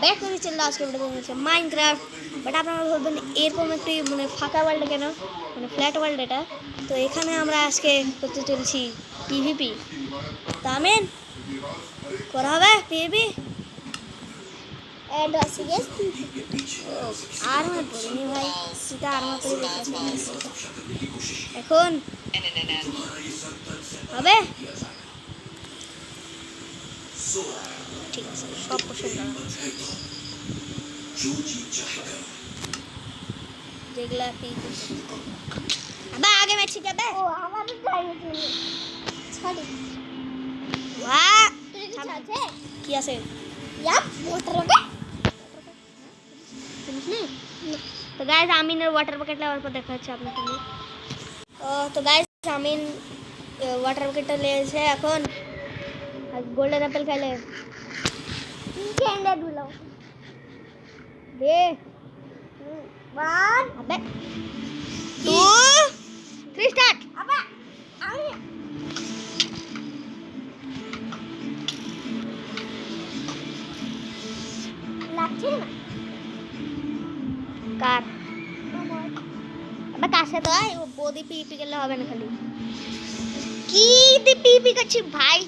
Back করে চলে আজকে ভিডিও মাইনক্রাফট। বাট আপনারা বলবেন এরকম একটি মানে ফাঁকা ওয়ার্ল্ড কেন, মানে ফ্ল্যাট ওয়ার্ল্ড এটা। তো এখানে আমরা আজকে করতে চলছি পিভিপি। তামেন করা হবে পিভিপি एंड सीरियस আর আমার বলিনি ভাই, সেটা আর আমার করে এখন হবে। ঠিক আছে, সব পছন্দ যেগুলা আবার আগে ম্যাচ শিখাবে। ओ हमारे जाने चाहिए सॉरी वाह तुझे कुछ আছে কি আছে यार मोटर लगे তো গাইস আমিনের ওয়াটার বাকেট লেওয়ার পর দেখা হচ্ছে আপনার সঙ্গে। তো গাইস আমিন ওয়াটার বাকেটটা নিয়েছে এখন, গোল্ডেন অ্যাপেল খাইলে कैंडल बुलाओ দে 1 अबे 2 3 स्टार्ट। अबे अरे লাগছে না কার আবে কাছে তো আয়, ও বডি পিপি করলে হবে না খালি কি দি পিপি করছিস ভাই।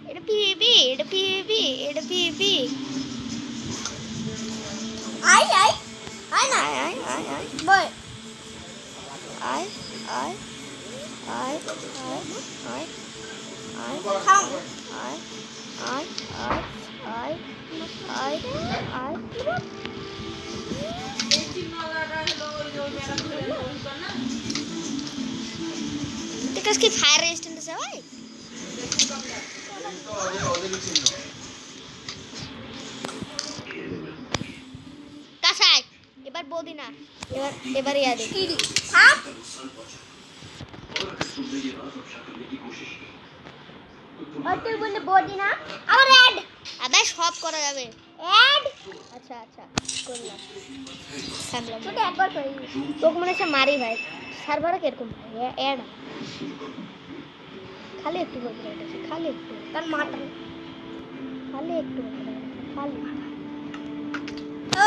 এটা পিপি এটা পিপি এটা পিপি आई आई आई ना আয় আয় আয় আয় बोल আয় আয় আয় আয় আয় हम আয় আয় আয় আয় আয় আয় দেখছ কি ফায়ার রেজিস্ট্যান্ট আছে ভাই। কাসাই এবার বৌদি না, এবার ইয়াদে हम और তুই বললে বডি না আর রেড আবে সব করা যাবে। এড আচ্ছা আচ্ছা করলাম সামলাম। ছোট একবার করি তোকে মনে হচ্ছে মারি ভাই, সার্ভারে কিরকম অ্যাড খালি একটু বলতে এটা খালি একটু কার মাটা খালি একটু খালি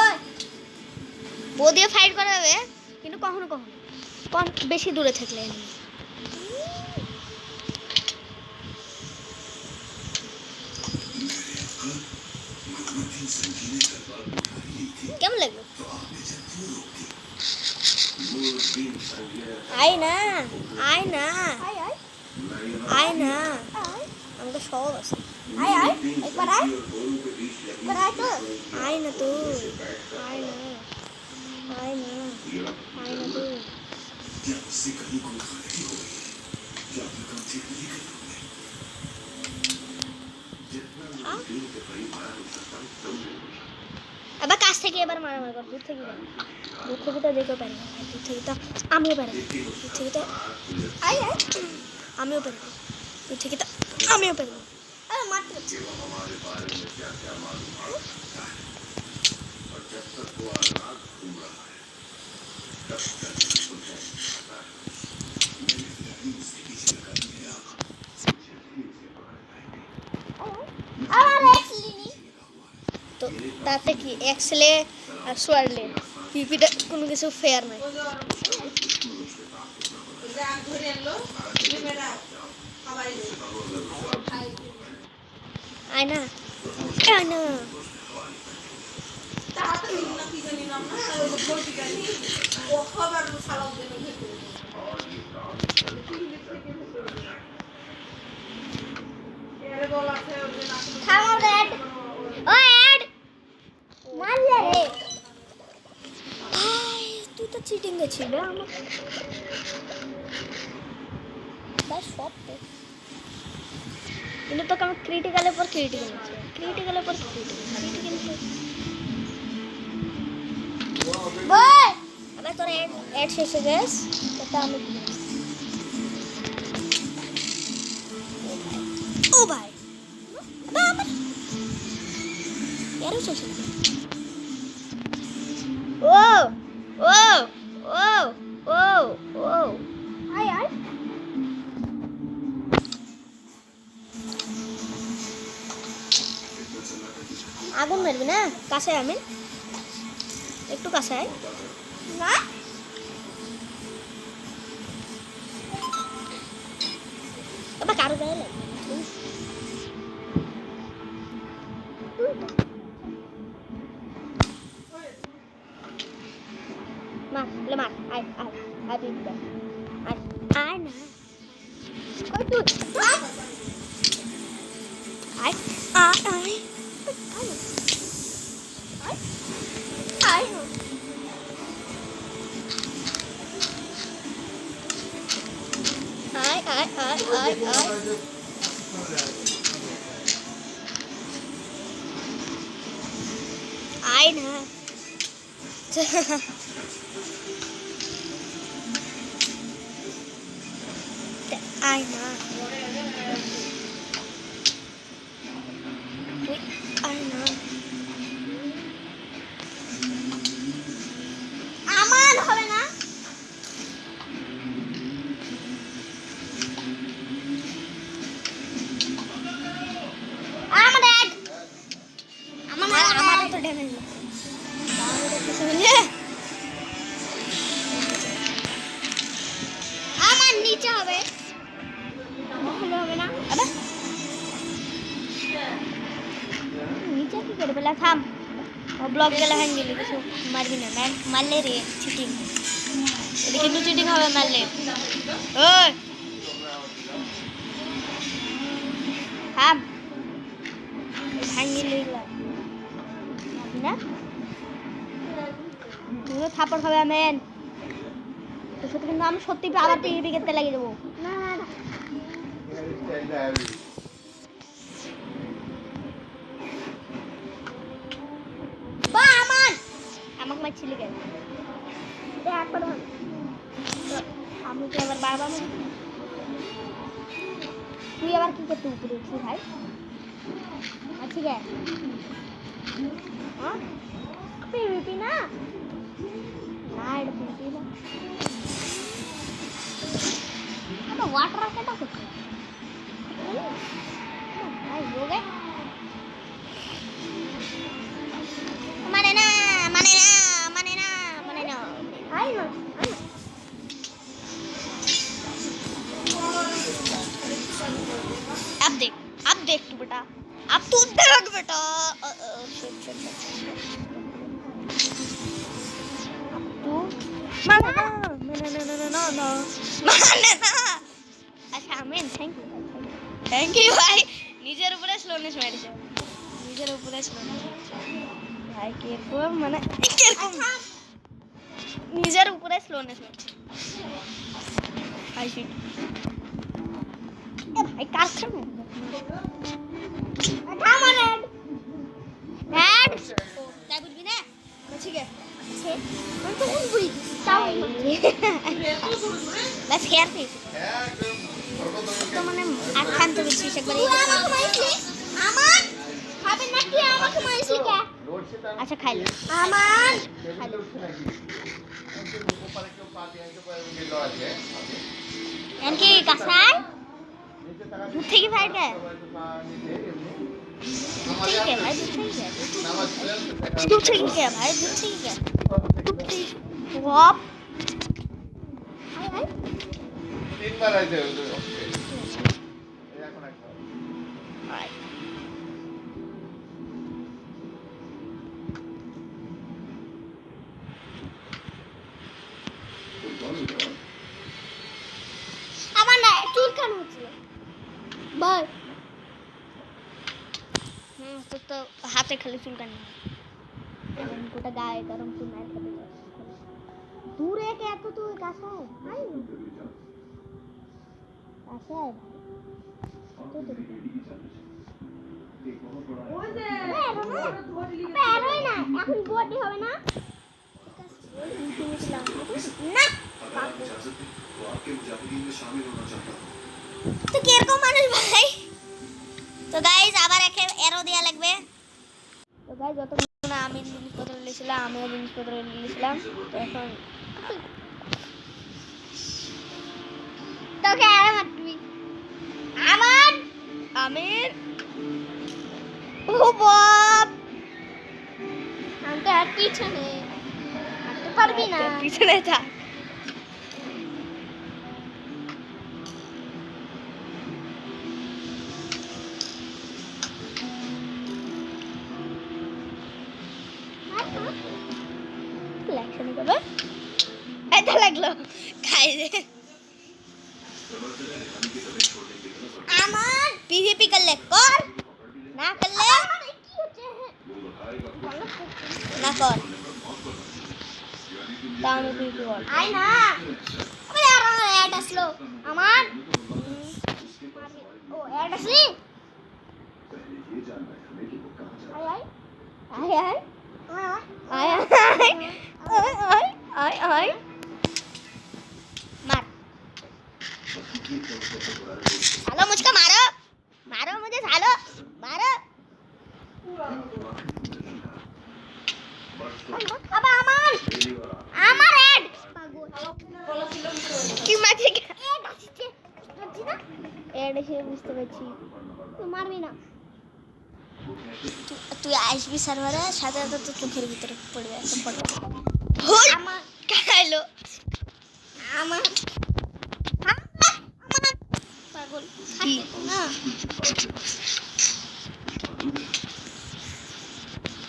ওই বো দিয়ে ফাইট করা যাবে, কিন্তু কখনো কখনো কম বেশি দূরে থাকলে enemy। কেমন লাগলো? আয় না আয় না আয় আয় আয় না, আয় আমাকে সব আছে। আয় আয় একবার আয় তো আয় না তুই, আয় না আয় না আয় না তুই। আবার কাছ থেকে এবার মারামারি কর, দূর থেকে না। দূর থেকে তো দেখতেও পারি না, দূর থেকে তো আমিও পারি না, দূর থেকে তো আয় আয় আমিও পারি না, দূর থেকে তো আমিও পারি না। আরে মাত্র আবার এক্সলিনি তো তাতে কি এক্সেলে আর সোয়ারলে পিপিটা কোনো কিছু ফেয়ার নাই। আয় না আয় না থামো রেড ও এড মারলে রে ভাই তুই তো চিটিং গেছিস বে আমার বাস সব তো, কিন্তু তোকে আমি ক্রিটিক্যালের পর ক্রিটিক্যাল আছে, ক্রিটিক্যালের পর ক্রিটিক্যাল বল আবার তোর এড শেষ হয়ে গেছ তো আমি ও ভাই বাবা এরও চলছে না। ও ও ও ও ও আয় আয় আগুন মারবি না, কাছে আমি একটু কাছে আয়। না এবার কারো গায়ে লাগে মার, লে মার, আয় আয় আয় দিদি আয় আয় না, ওই তুই আয় আয় আয় আয় আয় আয় আয় আয় আয় আয় না আয় না তুই আয় না আমার হবে না আমার ড্যাড আমারও তো ড্যামেজ আমার নিচে হবে হবে না আরে নিচে কি করে পেলা থাম ব্লক গেলে হ্যাং গেলে কিছু মারবি না মারলে রে চিটিং এটা কিন্তু চিটিং হবে মারলে ওই থাম ভাঙি লইলাম না তুইও থাপড় খাবে আমেন তো সত্যি কিন্তু আমি সত্যি আবার টিভি খেতে লাগিয়ে দেবো না না বা আমার আমাকে মারছিলি কেন একবার হবে তো আমি কি আবার বারবার মারি? তুই আবার কি করতে উপরে উঠছিস ভাই আচ্ছা গে হ্যাঁ পিপিপি না না এটা পিটি না এটা ওয়াটার কেটা করছে ভাই हो गए মানে না মানে না মানে না মানে না আই না अब देख तू बेटा अब तू देख बेटा तू माना ना माने ना अच्छा आमीन थैंक यू भाई নিজের উপরে স্লোনেস মেরেছে নিজের উপরে স্লোনেস ভাই কিরকম মানে কিরকম নিজের উপরে স্লোনেস মেরেছে ভাই শিট এ ভাই কার খাবে আমার ড্যাড তাই বুঝবি না ঠিক আছে আমি তো বুঝি তাও বাস হেয়ার ফেস তো মানে আখান তো বেশি একবার তুই আমাকে মারিসলি আমার খাবে নাকি আমাকে মারিসলি কে আচ্ছা খাইলে আমার এমনকি কাঁসাই দুধ থেকে ফাইট গে দুধ থেকে ভাই দুধ থেকে কে ভাই দুধ থেকে কে দুধ থেকে ওয়াপ আই আই তিনবার আছে এখন একবার আই আমার না চুলকান হচ্ছে বল তো হাতে খালি চুলকানি গোটা গায়ে গরম চুল মার খেতে দূরে কে এত তুই কাঁসাই আই কাঁসাই বেরোই না এখন বডি হবে না না তো কিরকম মানুষ ভাই তো গাইজ আবার এরো দেওয়া লাগবে তো গাইজ যতক্ষণ আমি জিনিসপত্র নিয়েছিলাম আমিও জিনিসপত্র নিয়েছিলাম তো এখন তোকে আর মারবি আমার আমির ও বাপ পিছনে হাঁটতে পারবি না। পিছনে থাক। লাগছে না কবে? এটা লাগলো খাই রে। আমার পিভিপি করলে কর, না করলে কি হচ্ছে? না কর। তাও আমি পিভিপি কর। আয় না। আবে আর আমার অ্যাড আসলো। আমার ও অ্যাড আসলি? আয় আয় আয় আয় আয় আয় আয় আয় আয় আয় मार सालो मुझको मारो मारो मुझे सालो मारो আবা আমার অ্যাড কি মাঝে অ্যাড আসছে বুঝছি না এড এসে বুঝতে পারছি তুই মারবি না তুই আসবি সার্ভারে সাথে সাথে তো চোখের ভিতরে পড়বে একদম পড়বে হোল আমার কালো আমার পাগল কি না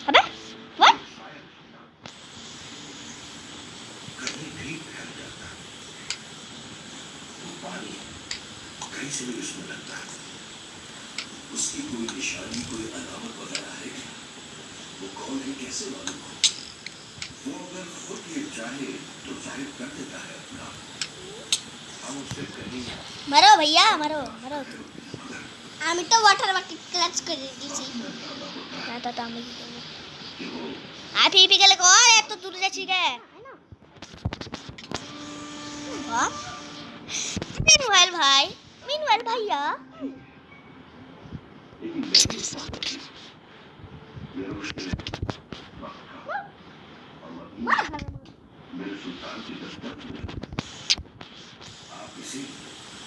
अबे व्हाट कहीं से भी उसमें लगता है उसकी कोई निशानी कोई अलामत वगैरह है क्या? वो कौन है कैसे मालूम हो वो अगर खुद ये चाहे तो जाहिर कर देता है अपना हम उससे कहीं मरो भैया मरो मरो আমি তো ওয়াটার বাকেট ক্লাচ করে দিয়েছি না তো আমি কি করব আই পিপি গেলে কর এত দূর যাচ্ছি কে বাহ মিনওয়াইল ভাই মিনওয়াইল ভাইয়া मेरे सुल्तान की दस्तक में आप इसी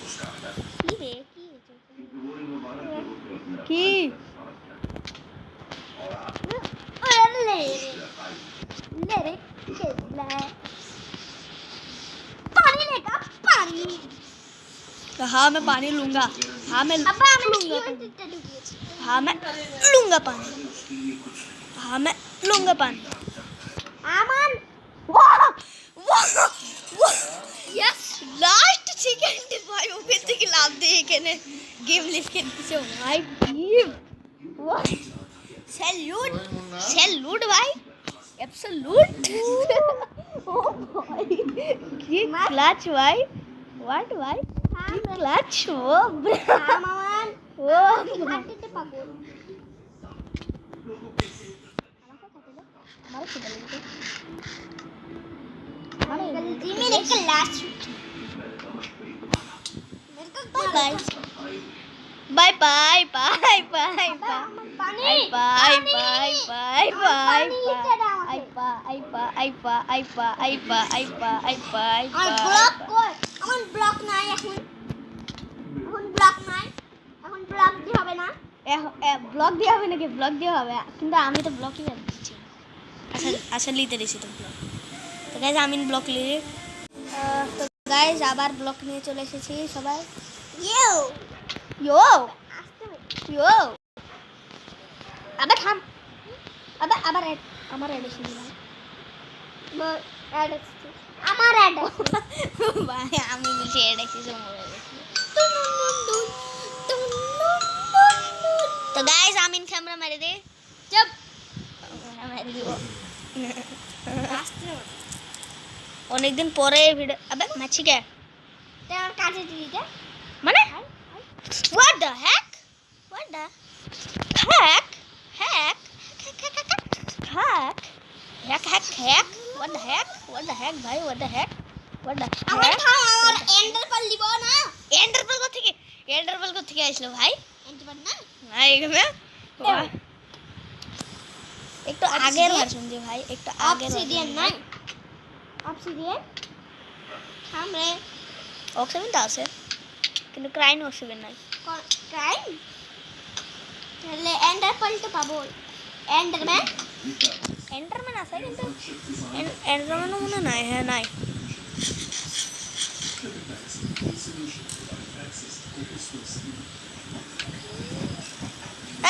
उसका अदा কি রে কি वो इन मुबारक के रूप में अपना কি লে রে লে পানি লেगा পানি हाँ मैं पानी लूंगा हाँ मैं আব্বা আমি लूंगा ইভেন্টটা ঢুকিয়েছি हाँ मैं लूंगा पानी हाँ मैं लूंगा पानी আমার वाह वाह वाह यस लास्ट सेकंड भाई ওখান থেকে লাভ দিয়ে এখানে গেম লিখে দিছে ভাই টিম वाह सैल्यूट सैल्यूट भाई एब्सोल्यूट ओ भाई ये क्लच भाई व्हाट भाई क्लच वो আমার वो হাঁটতে পাগল हमारे किधर लगे गलती मेरे क्लास मेरे को bye bye bye bye bye bye पानी बाय बाय बाय बाय पानी नीचे डाल आई पा आई पा आई पा आई पा आई पा आई पा आई पा आई আর पा ব্লক কই আমার ব্লক নাই এখন ব্লক নাই এখন ব্লক দি হবে না ব্লগ দেওয়া হবে নাকি ব্লগ দেওয়া হবে কিন্তু আমি তো ব্লকই দিচ্ছি আচ্ছা আচ্ছা লিতে দিছি তো ব্লগ তো গাইজ আমি ব্লক লিয়ে তো গাইজ আবার ব্লক নিয়ে চলে এসেছি সবাই ইউ ইয়ো আসতে ইয়ো আবার থাম আবার আবার আমার অ্যাড এসেছে অ্যাড আমার অ্যাড ভাই আমি নিচে অ্যাড এসেছে তো গাইজ আমিন ক্যামেরা মেরে দে চুপ মেরে দিব আসতে অনেকদিন পরে ভিডিও আবে মাছি কে তোমার কাছে দিলি যা মানে what the heck what the heck heck heck heck heck heck what the heck what the heck ভাই what the heck what the আমার heck খাও আমার এন্ডার পাল দিব না এন্ডারপল থেকে আসলো ভাই এন্ডার পাল না না এখানে একটু আগের ভার্সন যে ভাই একটু আগের অবসিডিয়ান নাই অবসিডিয়ান সামনে অক্সিজেন তো আছে কিন্তু ক্রাইন অক্সিজেন নাই ক্রাইম তাহলে এন্ডার পাল তো পাবো এন্ডারম্যান এন্ডারম্যান আছে কিন্তু এন্ডারম্যানও মনে নাই হ্যাঁ নাই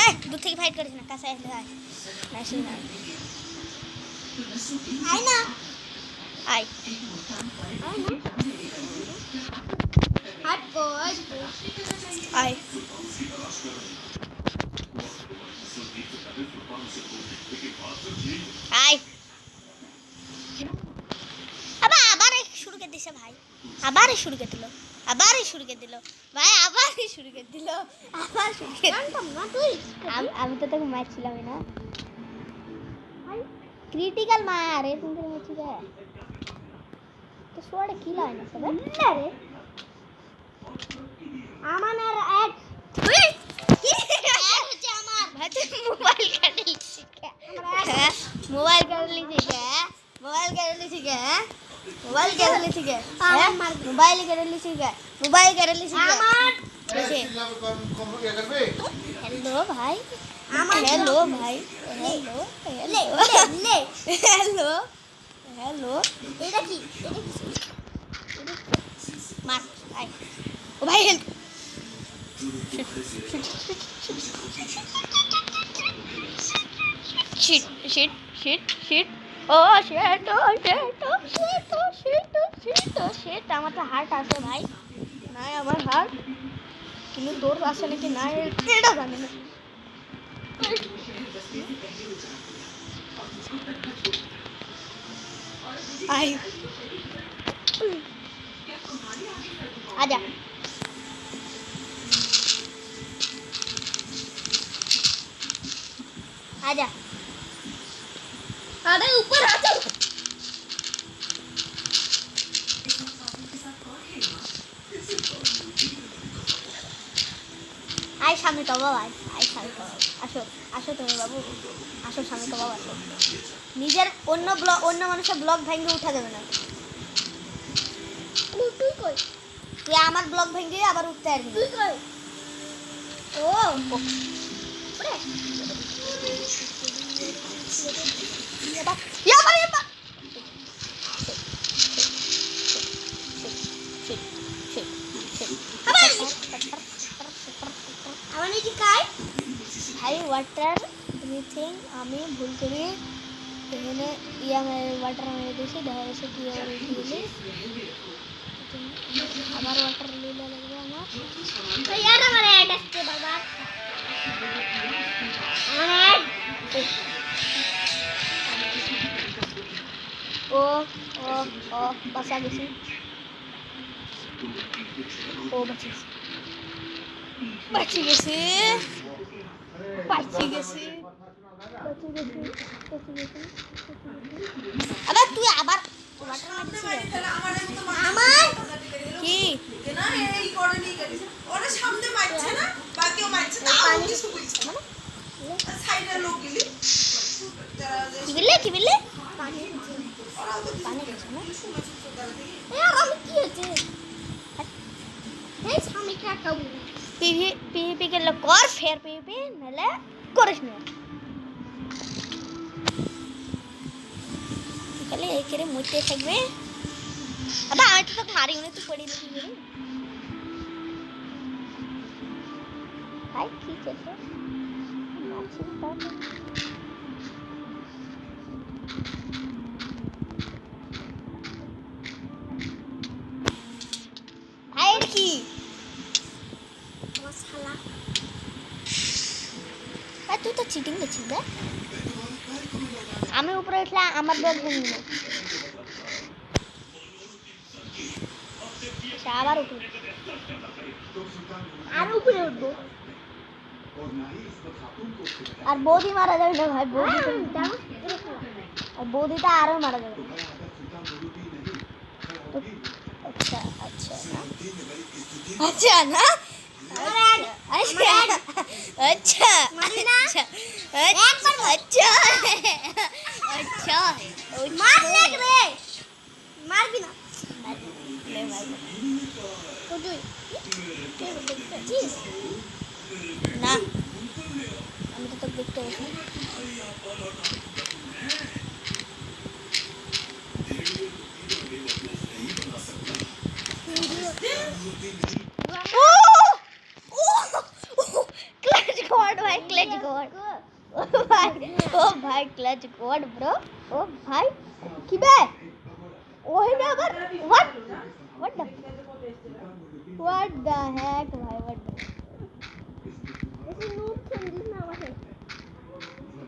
এই দূর থেকে ফাইট করিস না কাছে আসলে আয় নাইস না আয় না আয় আয় না হাট বয় আয় আয় আবার শুরু করে দিছে ভাই আবার শুরু করে দিল আবার শুরু করে দিল ভাই আবার শুরু করে দিল আবার শুরু করে জানতাম না তুই আমি তো তোকে মারছিলাম না ক্রিটিক্যাল মার এ তুমি মারছি রে তো সোড়ে কি লাইন আছে রে না রে আমানের এক তুই কি এক হচ্ছে আমার ভাই তুই মোবাইল কাটে লিখছিস কে মোবাইল কাটে লিখছিস কে মোবাইল কাটে লিখছিস কে মোবাইল কাটে লিখছিস কে মোবাইল কাটে লিখছিস কে মোবাইল কাটে লিখছিস কে আমার कैसे हेलो भाई हेलो भाई हेलो লে লে हेलो हेलो এটা কি मार आई ओ भाई help shit shit shit shit oh shit oh shit oh shit oh shit oh shit oh shit আমার তো হার্ট আছে ভাই নাই আমার হার্ট কিন্তু তোর আছে নাকি না এটা জানি না आई आजा आजा अरे ऊपर आ जा आई सामने तो बाबा आई सामने तो আসো আসো তুমি বাবু আসো সামনে তো বাবা আসো নিজের অন্য মানুষের ব্লগ ভেঙে উঠা দেবে না তুই কই তুই আমার ব্লগ ভেঙে আবার উঠতে আসবি তুই কই ও ওরে ইয়াবা আমার নাকি কাই ভাই ওয়াটার এনিথিং আমি ভুল করে এখানে ওয়াটার মেরে দিয়েছি দেখা যাচ্ছে কি আবার উঠে গেলে আবার ওয়াটার লীলা লাগবে আমার তো यार আমার অ্যাড আসছে বাবা আমার অ্যাড ও ও ও বাঁচা গেছি ও বাঁচি গেছি বাঁচি গেছি আবার তুই আবার ওয়াটার মারছিস আমার কি কি বিললে পানি পানি খাচ্ছে না यार আমি কি হচ্ছে এই আমি কি খাবো পিভিপি গেলে কর ফের পিভিপি নাহলে করিস না খালি এই করে মুইতে থাকবে আবার আমি তো তোকে মারি উনি তুই পড়ি কি করে ভাই কি চেষ্টা মারছি তাহলে ভাই এটা কি আমার শালা ভাই তুই তো চিটিং করছিস রে আমি উপরে উঠলে আমার দল ভেঙে দিল আবার উপরে আর উপরে উঠবো আর বৌদি মারা যাবে না ভাই বৌদি দাও আর বৌদিটা আরো মারা যাবে আচ্ছা আচ্ছা না আচ্ছা না আচ্ছা আচ্ছা মারি না? আচ্ছা আচ্ছা আচ্ছা মার লেগ রে মারবি না লে ভাই তো তুই না আমি তো তোকে দেখতে আসি ও ভাই ক্লাচ গড ব্রো ও ভাই কি বে ওই না আবার হোয়াট দ্য হেক ভাই হোয়াট এসে নুব খেলছিস না আমাকে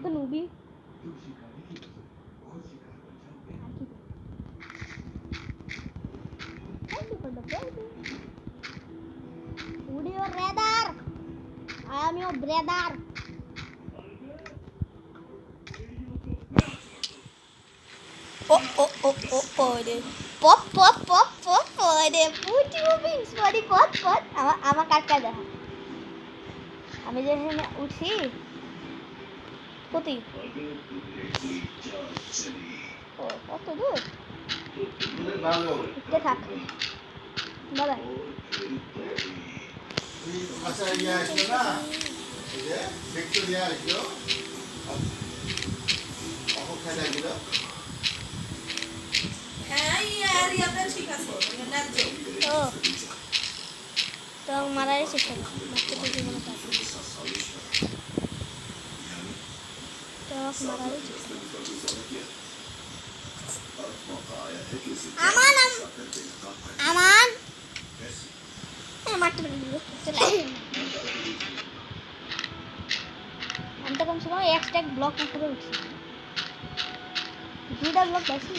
তো নুবি Would you rather? I am your brother. Oh, pop, put you wings for the pop. আমার কাটকা দেখা আমি যেখানে উঠছি কতি ও কত দূর ভালো উঠতে থাক বাবা বাসায় গিয়ে আসলো না এই যে ভিক্টোরিয়া আসলো খেলা গুলো ও তো মারাই শিখে মারতে তো জীবনে পারবো তো মারাই শিখে আমান মারতে পারি আমি তো কমসে কম একটা ব্লক উপরে উঠছি দুইটা ব্লক পাইছি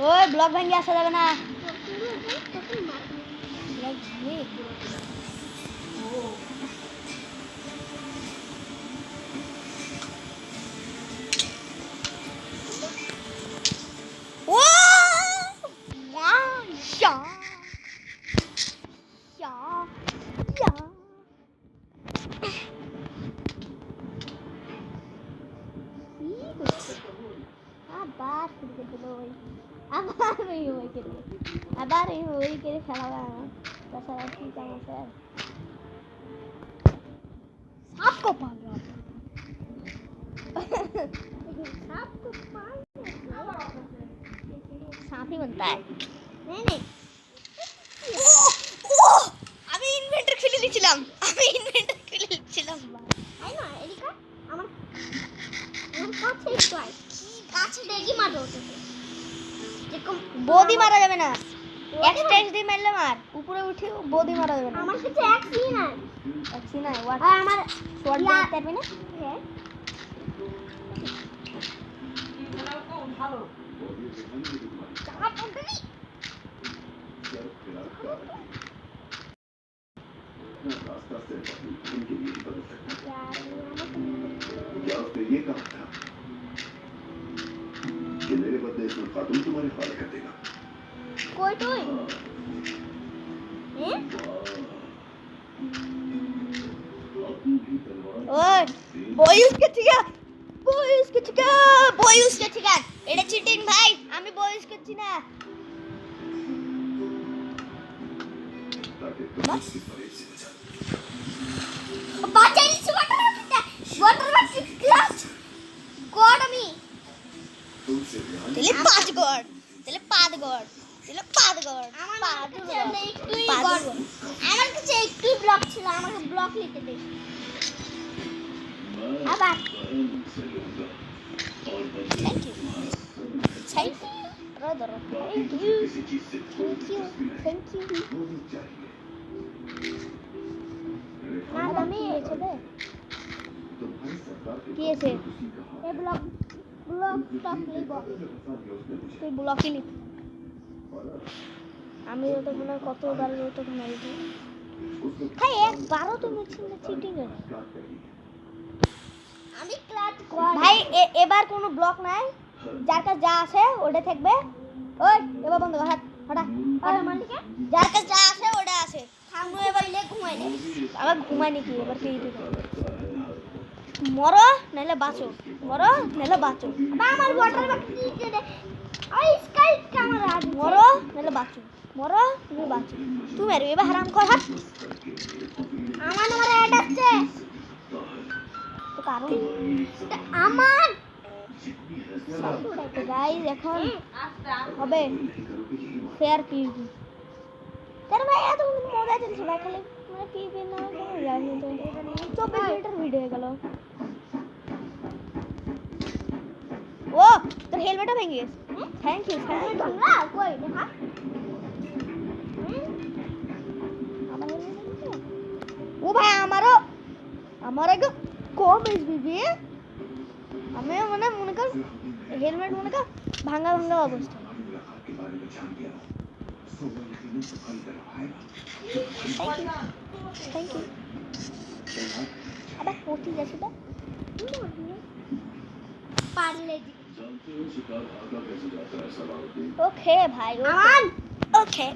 ওই ব্লক ভেঙে আসা যাবে না ব্লক ভেঙে আবার এই ওই করে খেলা তাছাড়া কি কাম আছে সাপको पालो सांप ही बनता है नहीं আমি ইনভেন্টর খুলে নিয়েছিলাম আই না এরিকা আমার কাছে একটু আই কাছে দেখি মারো তোকে যেরকম বডি মারা যাবে না এক্সটেন্স দিয়ে মারলে মার উপরে উঠে বডি মারা যাবে না আমার কাছে এক সিন নাই একসি না ওয়াট আর আমার শর্ট দিতে পারবি না হ্যাঁ ভালো চাপ ওঠেনি रास्ता सिर्फ अपनी खून के लिए ही बदल सकता है यार क्या उसने ये कहा था कि मेरे बदले इसमें खातून तुम्हारे हाल कर देगा কই তুই হ্যাঁ अपनी भी तलवार ওই বয়স কে ঠিক এটা চিটিং ভাই আমি বয়স করছি না ताकि तुम इसकी परेड से बचा বাঁচাই দিছি ওয়াটার বাটি ক্লাচ গড আমি तुमसे ध्यान তেলে পাঁচ গড় আমার কাছে একটুই গড আমার কাছে একটুই ব্লক ছিল আমাকে ব্লক নিতে দে আবার से लूंगा और thank you brother thank you किसी चीज से कोई दिलचस्पी नहीं থ্যাংক ইউ होनी चाहिए আর আমি এসে तुम्हारी सरकार के কি আছে किसी का এই ব্লক স্টপ লিব তুই ব্লকই নি আমি তো মনে হয় কতবার তো মারি দিই ভাই একবারও তুমি চিটিং আমি ক্লাচ গড ভাই এবার কোনো ব্লক নাই যার কাছে যা আছে ওটা থাকবে ওই এবার বন্ধ কর হটা আর মালিকে যার কাছে যা আছে ওটা আছে থামু এবার লে ঘুমাই দে আবার ঘুমাই নাকি এবার কি মরো নাহলে বাঁচো বা আমার ওয়াটার বাটি নিতে দে ওই স্কাই ক্যামেরা মরো নাহলে বাঁচো তুমি বাঁচো তুমি মারবে এবার হারাম কর হাত আমার নাম্বার অ্যাড আছে তো কারণ আমার তো গাইস এখন হবে ফেয়ার পিভি। তার ভাই এত মজা চলছে ভাই, খালি মানে পিভি না কোনো জানি তো 24 মিনিটের ভিডিও হয়ে গেল। ও তোর হেলমেটও ভেঙে গেছে, থ্যাংক ইউ থ্যাংক ইউ। না কই দেখা ও ভাই আমারও একটু কম এসবি, আমি মানে মনে কর হেলমেট মনে কর ভাঙা অবস্থা। Thank you. আবার পটি যাচ্ছে তো পারলে ওকে ভাই আমান ওকে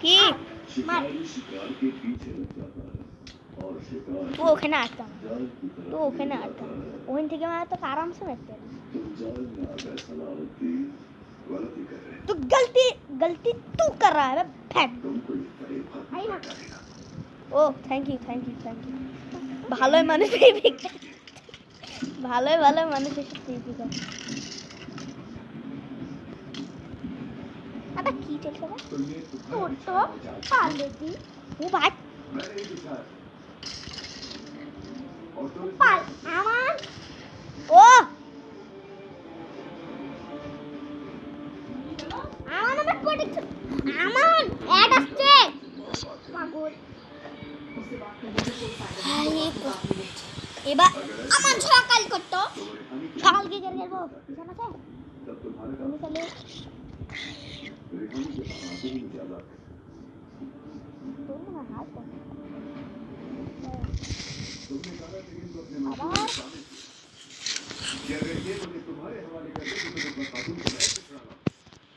কি মার তুই ওখানে আটকা, ওখান থেকে মারা তো আরামসে মারতে পারি। तो गलती तू कर रहा है फैट। আই না ও থ্যাংক ইউ ভালোই মানুষ পিপিকা, ভালোই মানুষ এসে পিপিকা। আবার কি চলছে রে? তোর তো পারলে ও ভাই পার আমান ও আমান আমার প্রোটেকশন আমান অ্যাড আসছে পাগল এবার আমান সকাল করতো সকাল কি করে খেলবো? বিছানা আছে তুমি তাহলে তোর না হাত কর। আবার कि अगर ये मुझे तुम्हारे हवाले कर दे तो मैं बता दूं कि मैं कुछ रहा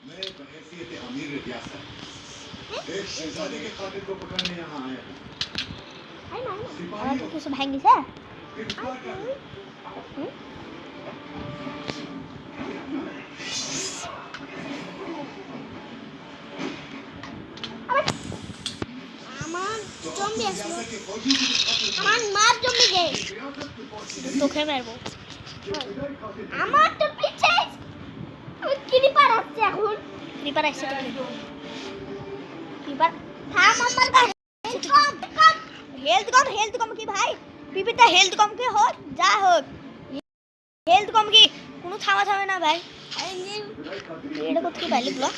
मैं बहैसियत अमीर रियासत एक शहजादे के कातिल को पकड़ने यहाँ आया हूँ আই না আমার सिपाही তো কিছু ভাঙিছে। गिरफ्तार कर लो। আমান জম্বি আসলো रियासत के फौजियों को दिखाते हैं আমান মার জম্বি গে रियासत के फौजी তোকে মারবো। जो विदाई कातिल আমার তো পিছে আমি ক্রিপার আসছে এখন ক্রিপার আসছে তো ক্রিপার থাম আমার কাছে হেলথ কম কি ভাই পিপিটা হেলথ কম কি হোক যা হোক হেলথ কম কি কোনো থামা না ভাই। এটা করতে পারলি ব্লক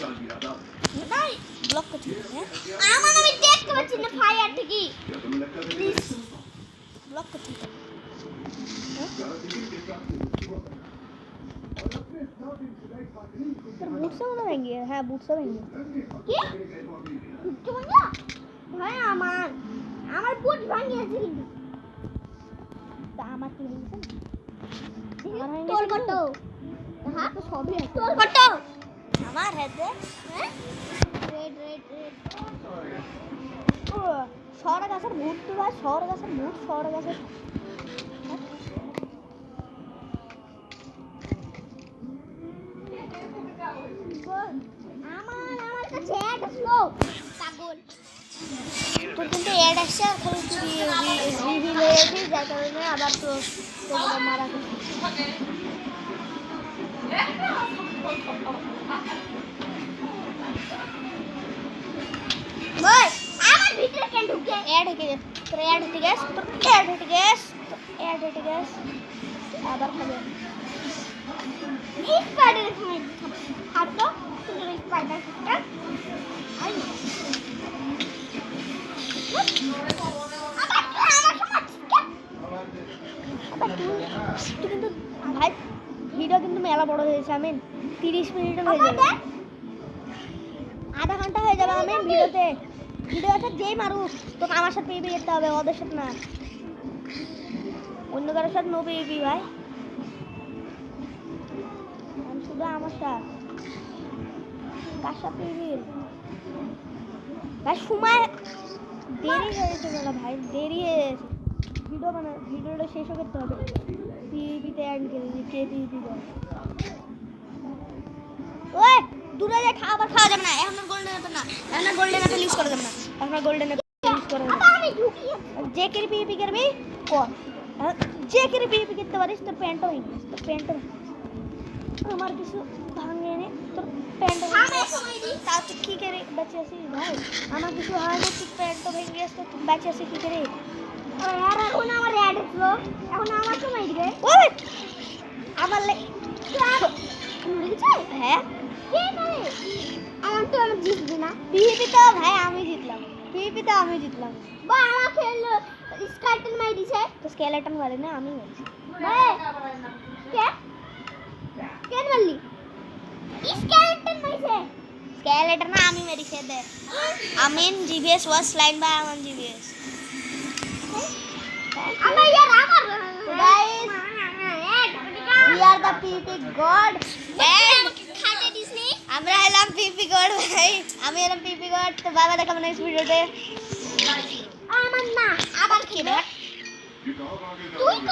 নাই ব্লক করতে হ্যাঁ আমান আমি দেখতে পাচ্ছি না ফায়ার থেকে क्या तुम्हें लगता है প্লিজ ব্লক করতে তোর বুটসে মনে ভেঙে হ্যাঁ বুটসে ভেঙে কি তোমরা ভাই আমার বুট ভাঙি আছে কিন্তু তা আমার কি ভেঙেছে তোর কত হ্যাঁ তো সবই আছে তোর কত আমার হাতে হ্যাঁ রেড ও শহর গাছের বুট তো ভাই শহর গাছের আমার কাছে অ্যাড আসলো পাগল তো কিন্তু অ্যাড আসছে আর খালি তুই রিভিল হয়েছিস যার কারণে আবার তো তোমরা মারা গেছে। বল আমার ভিতরে কেন ঢুকে অ্যাড হেঁটে গেছে তোর অ্যাড হেঁটে গেছে আবার খাবে স্পাইডার খাই হাঁটো তুমি স্পাইডার খাটা আই তুই কিন্তু ভাই ভিডিও কিন্তু মেলা বড় হয়েছে আমি 30 মিনিটও হয়ে যাবে, আধা ঘন্টা হয়ে যাবে আমি ভিডিওতে যেই মারুক তোকে আমার সাথে পিপি যেতে হবে, ওদের সাথে না, অন্য কারোর সাথে নো পিপি ভাই, আমি শুধু আমার সাথে কার সাথে পিপি ভাই সময় দেরি হয়েছে বলা ভাই দেরি হয়ে গেছে ভিডিওটা শেষ করতে হবে, পিপিতে অ্যাড করে দিই কে পিপি দেয় ওই দূরে যে খাবার খাওয়া যাবে না, এখন গোল্ডেন অ্যাপেল না, এখন গোল্ডেন অ্যাপেল ইউজ করা যাবে না, এখন গোল্ডেন অ্যাপেল ইউজ করা যাবে আমি ঢুকি যে কে পিপি করবি কর যে করে পিভি করতে পারিস তোর প্যান্টও ভেঙে গেছে, তোর প্যান্টও আমার কিছু ভাঙে নে তোর প্যান্টও তা তুই কী করে বেঁচে আসিস ভাই? আমার কিছু হয় না, তুই প্যান্টও ভেঙে গেছে, তুই বেঁচে আসিস কী করে? আর এখন আমার রেড ফ্লো এখন আমার তো মাইর গে ও আমার হ্যাঁ কে করে আমার তো আমি জিতবি না পিভি তো ভাই আমি জিতলাম, পিভি তো আমি জিতলাম। বা আমার খেল স্কার্টন মাই দিছে তো স্কেলেটন মারে না আমি মেরেছি। ভাই কে কে মারলি স্কার্টন মাইছে স্কেলেটন না আমি মেরেছি দে। আমিন জিভিএস ওয়াজ লাইন বাই আমান জিভিএস। আমার ইয়ার আমার Guys, we are the PP God and খাটে দিস নি আমরা হলাম PP God ভাই, আমি হলাম PP God। তো বাবা দেখাবো নেক্সট ভিডিওতে। আমার না আবার কি খেলে রে? ये कहाँ भागे তুই